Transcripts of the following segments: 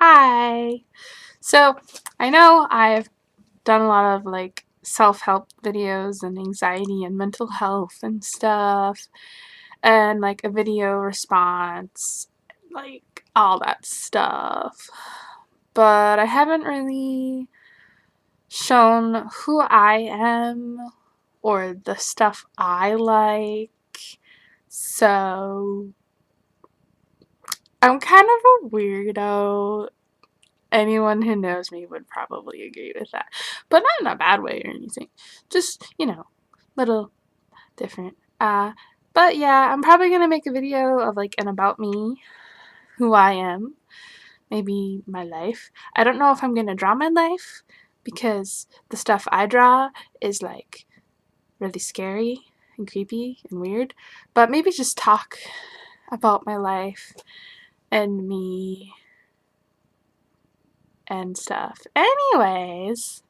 Hi! So, I know I've done a lot of like self-help videos and anxiety and mental health and stuff, and like a video response, like all that stuff. But I haven't really shown who I am or the stuff I like. So, I'm kind of a weirdo. Anyone who knows me would probably agree with that. But not in a bad way or anything. Just, little different. But yeah, I'm probably gonna make a video of like an about me, who I am, maybe my life. I don't know if I'm gonna draw my life because the stuff I draw is like really scary and creepy and weird. But maybe just talk about my life and me and stuff. Anyways,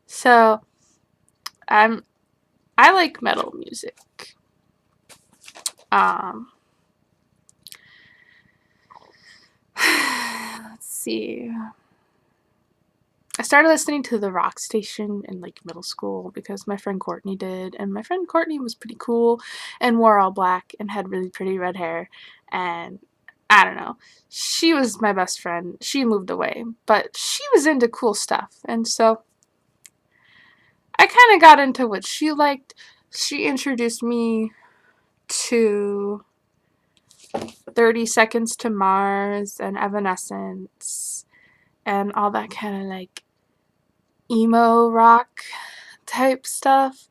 so I like metal music. Let's see. I started listening to the rock station in like middle school because my friend Courtney did, and my friend Courtney was pretty cool and wore all black and had really pretty red hair, and I don't know. She was my best friend. She moved away, but she was into cool stuff, and so I kind of got into what she liked. She introduced me to 30 Seconds to Mars and Evanescence and all that kind of like emo rock type stuff.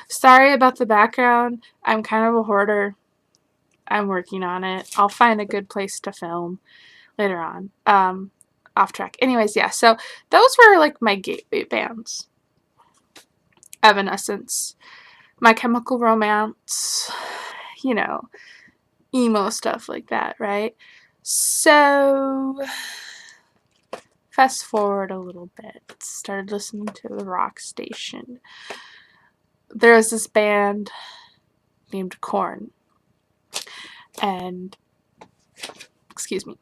Sorry about the background. I'm kind of a hoarder. I'm working on it. I'll find a good place to film later on. Off track. Anyways, yeah, so those were like my gateway bands. Evanescence, My Chemical Romance, emo stuff like that, right? So, fast forward a little bit. Started listening to the rock station. There was this band named Korn. And, excuse me,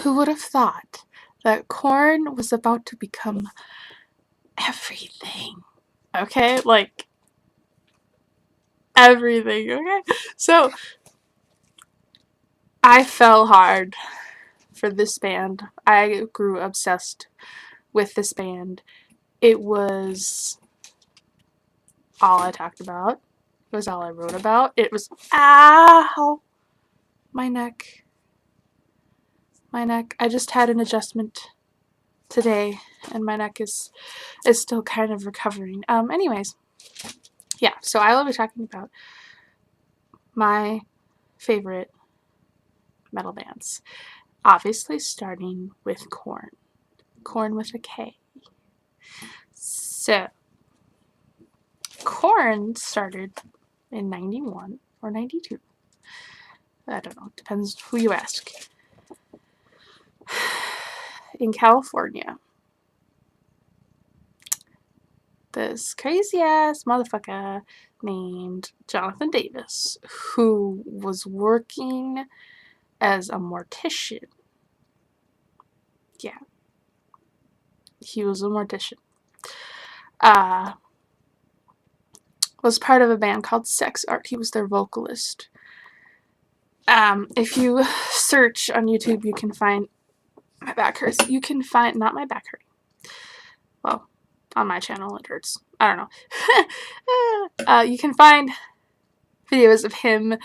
who would have thought that Korn was about to become everything? Okay? Like, everything, okay? So, I fell hard for this band. I grew obsessed with this band. It was all I talked about. It was all I wrote about. It was, ow, my neck. My neck. I just had an adjustment today, and my neck is still kind of recovering. Anyways, yeah, so I will be talking about my favorite metal bands. Obviously starting with Korn. Korn with a K. So, Korn started in 91 or 92. I don't know. Depends who you ask. In California. This crazy ass motherfucker named Jonathan Davis, who was working as a mortician. Yeah. He was a mortician. Was part of a band called Sex Art. He was their vocalist. If you search on YouTube, you can find my back hurts. You can find, not my back hurting. Well, on my channel it hurts. I don't know. You can find videos of him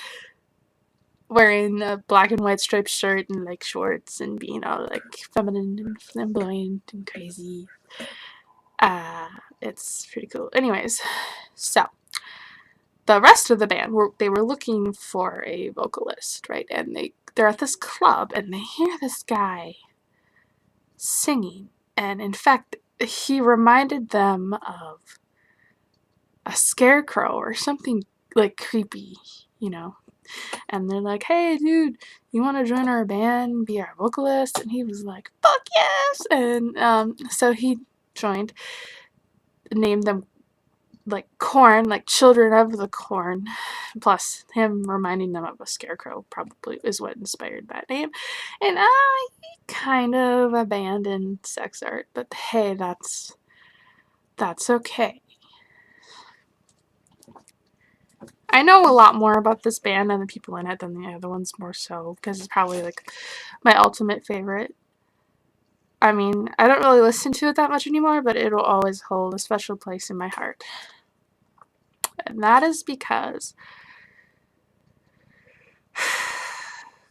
wearing a black and white striped shirt and like shorts and being all like feminine and flamboyant and crazy. It's pretty cool. Anyways, so the rest of the band they were looking for a vocalist, right? And they're at this club and they hear this guy singing, and in fact he reminded them of a scarecrow or something like creepy, and they're like, hey dude, you want to join our band, be our vocalist? And he was like, fuck yes. And so he joined, named them like Korn, like Children of the Corn, plus him reminding them of a scarecrow probably is what inspired that name. And I kind of abandoned sex art, but hey, that's okay. I know a lot more about this band and the people in it than the other ones, more so because it's probably like my ultimate favorite. I mean, I don't really listen to it that much anymore, but it'll always hold a special place in my heart. And that is because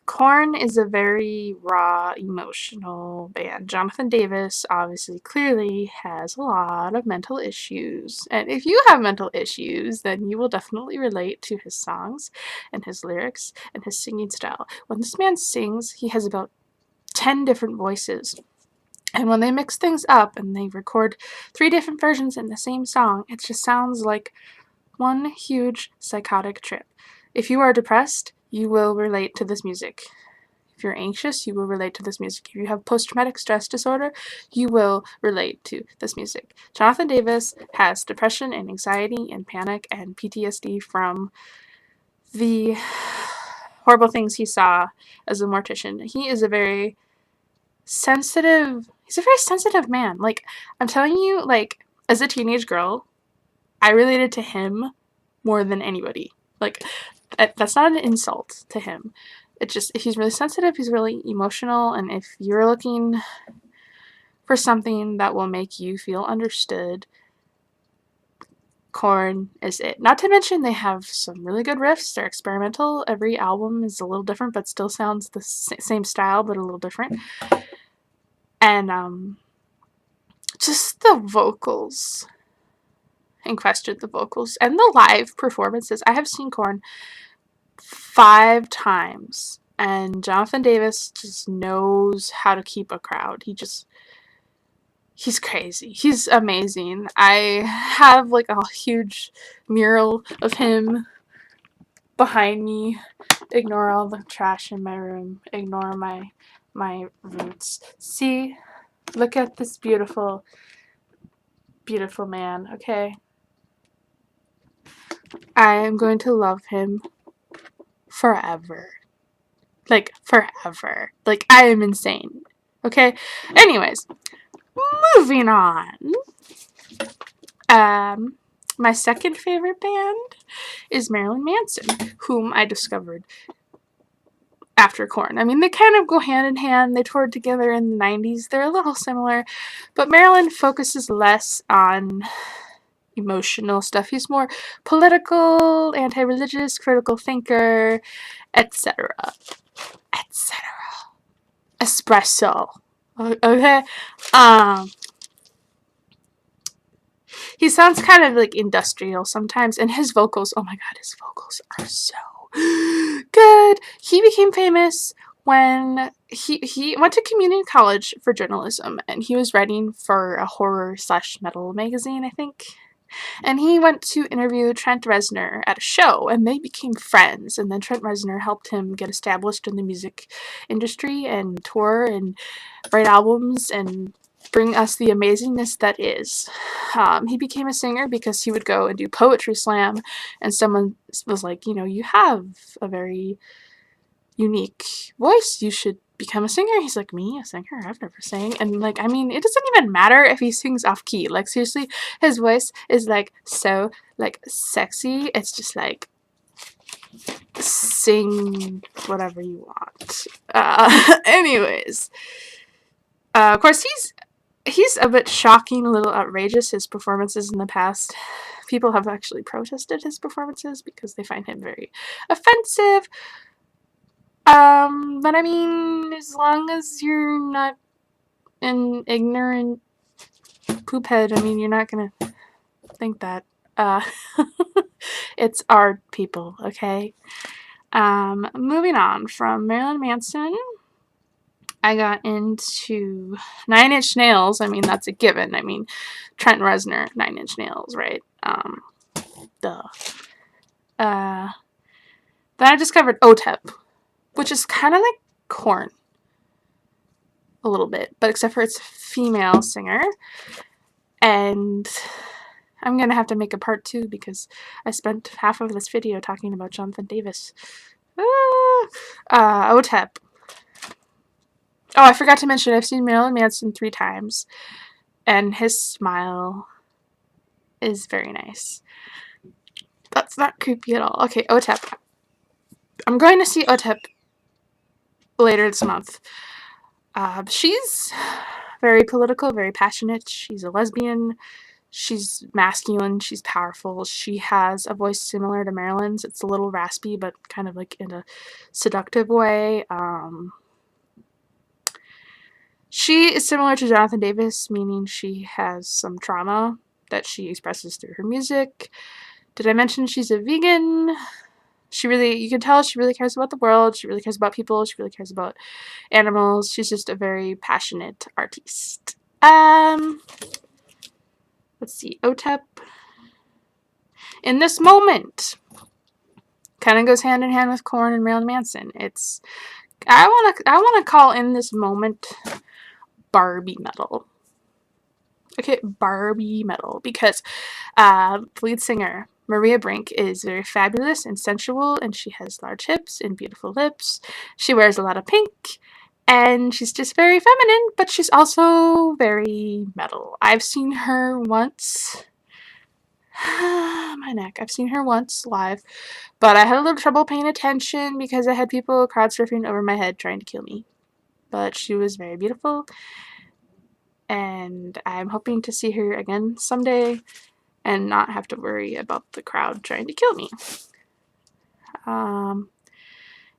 Korn is a very raw, emotional band. Jonathan Davis obviously clearly has a lot of mental issues. And if you have mental issues, then you will definitely relate to his songs and his lyrics and his singing style. When this man sings, he has about 10 different voices. And when they mix things up and they record 3 different versions in the same song, it just sounds like one huge psychotic trip. If you are depressed, you will relate to this music. If you're anxious, you will relate to this music. If you have post-traumatic stress disorder, you will relate to this music. Jonathan Davis has depression and anxiety and panic and PTSD from the horrible things he saw as a mortician. He's a very sensitive man. Like, I'm telling you, like, as a teenage girl, I related to him more than anybody. Like, that's not an insult to him. It's just, if he's really sensitive, he's really emotional, and if you're looking for something that will make you feel understood, Korn is it. Not to mention they have some really good riffs. They're experimental. Every album is a little different, but still sounds the same style, but a little different. And just the vocals. In question, the vocals and the live performances. I have seen Korn 5 times, and Jonathan Davis just knows how to keep a crowd. He's crazy. He's amazing. I have like a huge mural of him behind me. Ignore all the trash in my room. Ignore my roots. See, look at this beautiful, beautiful man, okay? I am going to love him forever. Like, forever. Like, I am insane. Okay? Anyways, moving on. My second favorite band is Marilyn Manson, whom I discovered after Korn. I mean, they kind of go hand in hand. They toured together in the 90s. They're a little similar, but Marilyn focuses less on emotional stuff. He's more political, anti-religious, critical thinker, etc. etc. Espresso. Okay? He sounds kind of like industrial sometimes, and his vocals, oh my god, his vocals are so good. He became famous when he went to community college for journalism, and he was writing for a horror/metal magazine, I think. And he went to interview Trent Reznor at a show, and they became friends. And then Trent Reznor helped him get established in the music industry and tour and write albums and bring us the amazingness that is. He became a singer because he would go and do poetry slam, and someone was like, you have a very unique voice. You should become a singer. He's like, me, a singer? I've never sang. And like, I mean, it doesn't even matter if he sings off key. Like, seriously, his voice is like so like sexy. It's just like, sing whatever you want. Anyways, of course, he's a bit shocking, a little outrageous. His performances in the past, people have actually protested his performances because they find him very offensive. But I mean, as long as you're not an ignorant poophead, I mean, you're not gonna think that. It's art, people, okay? Moving on from Marilyn Manson, I got into 9 Inch Nails. I mean, that's a given. I mean, Trent Reznor, 9 Inch Nails, right? Duh. Then I discovered Otep, which is kind of like Korn a little bit, but except for it's a female singer. And I'm gonna have to make a part 2 because I spent half of this video talking about Jonathan Davis. Otep. Oh, I forgot to mention, I've seen Marilyn Manson 3 times, and his smile is very nice. That's not creepy at all. Okay, Otep. I'm going to see Otep later this month. She's very political, very passionate. She's a lesbian. She's masculine. She's powerful. She has a voice similar to Marilyn's. It's a little raspy, but kind of like in a seductive way. She is similar to Jonathan Davis, meaning she has some trauma that she expresses through her music. Did I mention she's a vegan? You can tell she really cares about the world. She really cares about people. She really cares about animals. She's just a very passionate artist. Let's see, Otep. In this moment, kind of goes hand in hand with Korn and Marilyn Manson. I wanna call In This Moment Barbie metal. Okay, Barbie metal, because the lead singer Maria Brink is very fabulous and sensual, and she has large hips and beautiful lips. She wears a lot of pink, and she's just very feminine, but she's also very metal. I've seen her once. My neck. I've seen her once live, but I had a little trouble paying attention because I had people crowd surfing over my head trying to kill me. But she was very beautiful, and I'm hoping to see her again someday and not have to worry about the crowd trying to kill me.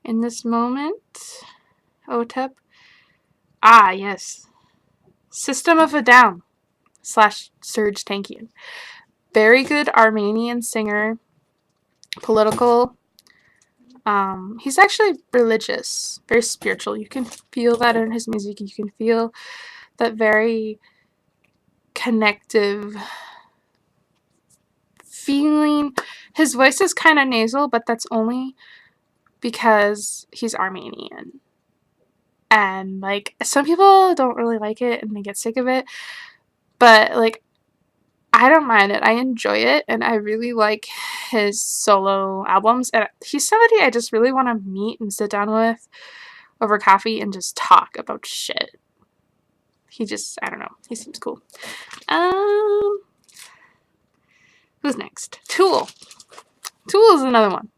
In this moment, Otep. Ah, yes. System of a Down / Serj Tankian. Very good Armenian singer, political. He's actually religious, very spiritual. You can feel that in his music. You can feel that very connective feeling. His voice is kind of nasal, but that's only because he's Armenian. And, like, some people don't really like it and they get sick of it, but, like, I don't mind it. I enjoy it, and I really like his solo albums. And he's somebody I just really want to meet and sit down with over coffee and just talk about shit. I don't know. He seems cool. Who's next? Tool. Tool is another one.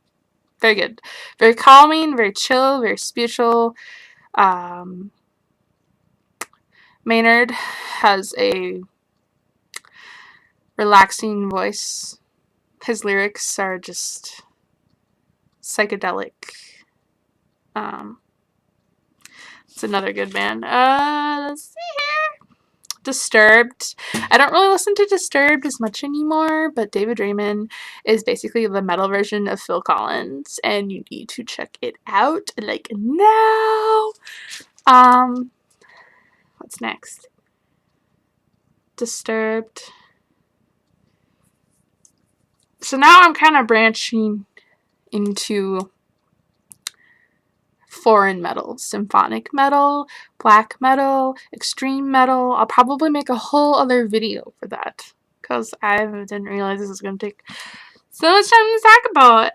Very good. Very calming, very chill, very spiritual. Maynard has a relaxing voice. His lyrics are just psychedelic. It's another good band. Let's see here. Disturbed. I don't really listen to Disturbed as much anymore, but David Raymond is basically the metal version of Phil Collins, and you need to check it out, like, now. What's next? Disturbed. So now I'm kind of branching into foreign metal, symphonic metal, black metal, extreme metal. I'll probably make a whole other video for that because I didn't realize this was going to take so much time to talk about.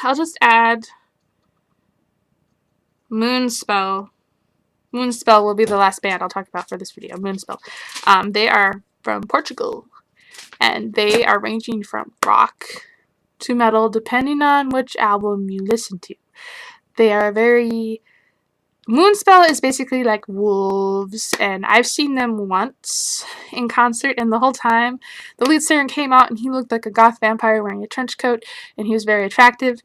I'll just add Moonspell. Moonspell will be the last band I'll talk about for this video. Moonspell. They are from Portugal, and they are ranging from rock to metal depending on which album you listen to. They are very... Moonspell is basically like wolves, and I've seen them once in concert, and the whole time the lead singer came out and he looked like a goth vampire wearing a trench coat, and he was very attractive,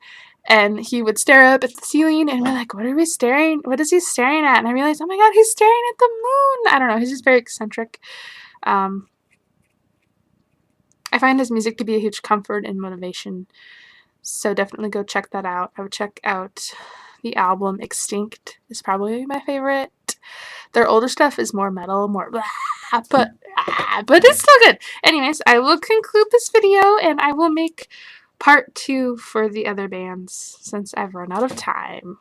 and he would stare up at the ceiling, and we're like, what is he staring at? And I realized, oh my god, he's staring at the moon. I don't know, he's just very eccentric. I find his music to be a huge comfort and motivation, so definitely go check that out. I would check out the album Extinct is probably my favorite. Their older stuff is more metal, more blah, but it's still good. Anyways, I will conclude this video, and I will make part 2 for the other bands since I've run out of time.